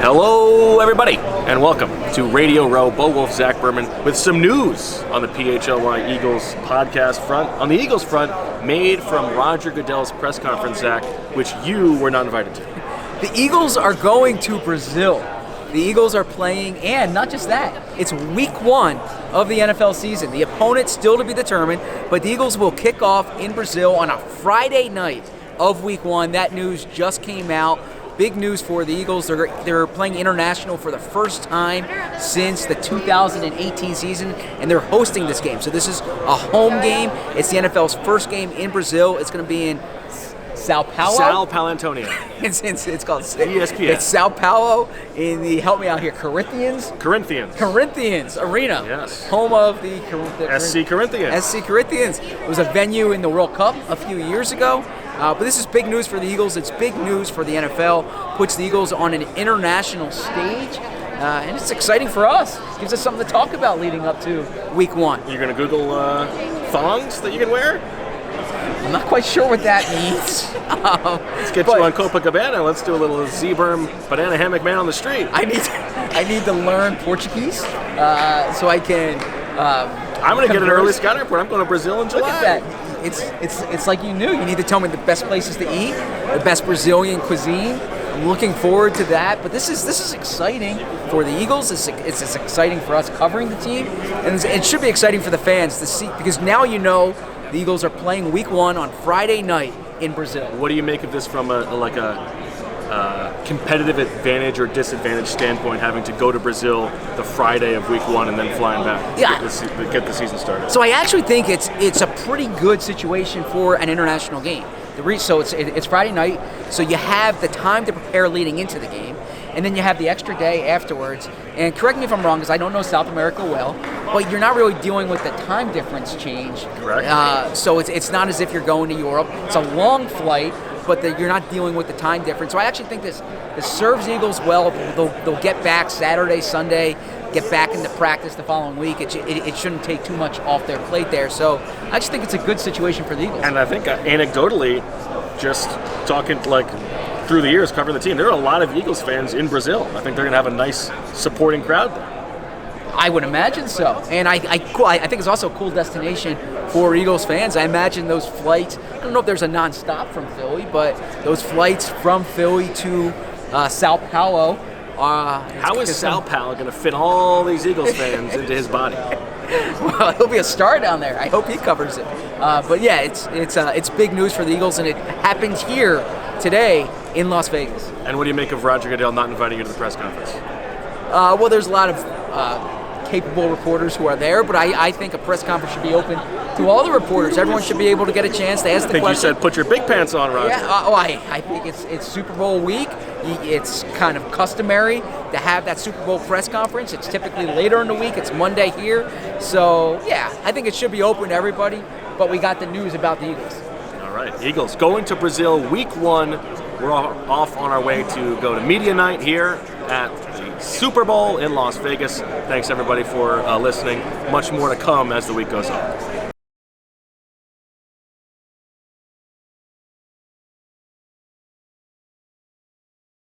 Hello, everybody, and welcome to Radio Row. Bo Wolf, Zach Berman, with some news on the PHLY Eagles podcast front. On the Eagles front, made from Roger Goodell's press conference, Zach, which you were not invited to. The Eagles are going to Brazil. The Eagles are playing, and not just that, it's week one of the NFL season. The opponent still to be determined, but the Eagles will kick off in Brazil on a Friday night of week one. That news just came out. Big news for the Eagles. They're playing international for the first time since the 2018 season, and they're hosting this game. So this is a home game. It's the NFL's first game in Brazil. It's going to be in Sao Paulo. Sao Paulo, Antonio. It's called ESPN. It's Sao Paulo in the, help me out here, Corinthians Arena. Yes. Home of the SC Corinthians. SC Corinthians. It was a venue in the World Cup a few years ago. But this is big news for the Eagles. It's big news for the NFL. Puts the Eagles on an international stage. And it's exciting for us. Gives us something to talk about leading up to week one. You're going to Google thongs that you can wear? I'm not quite sure what that means. Let's get you on Copacabana. Let's do a little Z-berm banana hammock man on the street. I need to learn Portuguese so I can. I'm going to get an early scouting report. I'm going to Brazil in July. Look at that. It's like you knew. You need to tell me the best places to eat, the best Brazilian cuisine. I'm looking forward to that. But this is exciting for the Eagles. It's exciting for us covering the team, and it should be exciting for the fans to see, because now you know the Eagles are playing week one on Friday night in Brazil. What do you make of this from a competitive advantage or disadvantage standpoint, having to go to Brazil the Friday of week one and then flying back to get the season started? So I actually think it's a pretty good situation for an international game. So it's Friday night, so you have the time to prepare leading into the game, and then you have the extra day afterwards. And correct me if I'm wrong, because I don't know South America well, but you're not really dealing with the time difference change. Correct. So it's not as if you're going to Europe. It's a long flight, but you're not dealing with the time difference. So I actually think this serves Eagles well. They'll get back Saturday, Sunday, get back into practice the following week. It shouldn't take too much off their plate there. So I just think it's a good situation for the Eagles. And I think anecdotally, just talking through the years covering the team, there are a lot of Eagles fans in Brazil. I think they're going to have a nice supporting crowd there. I would imagine so. And I think it's also a cool destination for Eagles fans. I imagine those flights, I don't know if there's a non-stop from Philly, but those flights from Philly to Sao Paulo. How is Sao Paulo going to fit all these Eagles fans into his body? Well, he'll be a star down there. I hope he covers it. But yeah, it's big news for the Eagles, and it happens here today in Las Vegas. And what do you make of Roger Goodell not inviting you to the press conference? Well, there's a lot of capable reporters who are there, but I think a press conference should be open to all the reporters. Everyone should be able to get a chance to ask the question. I think you said put your big pants on, Roger. Yeah, I think it's Super Bowl week. It's kind of customary to have that Super Bowl press conference. It's typically later in the week. It's Monday here. So, yeah, I think it should be open to everybody, but we got the news about the Eagles. All right, Eagles going to Brazil week one. We're off on our way to go to media night here at the Super Bowl in Las Vegas. Thanks, everybody, for listening. Much more to come as the week goes on.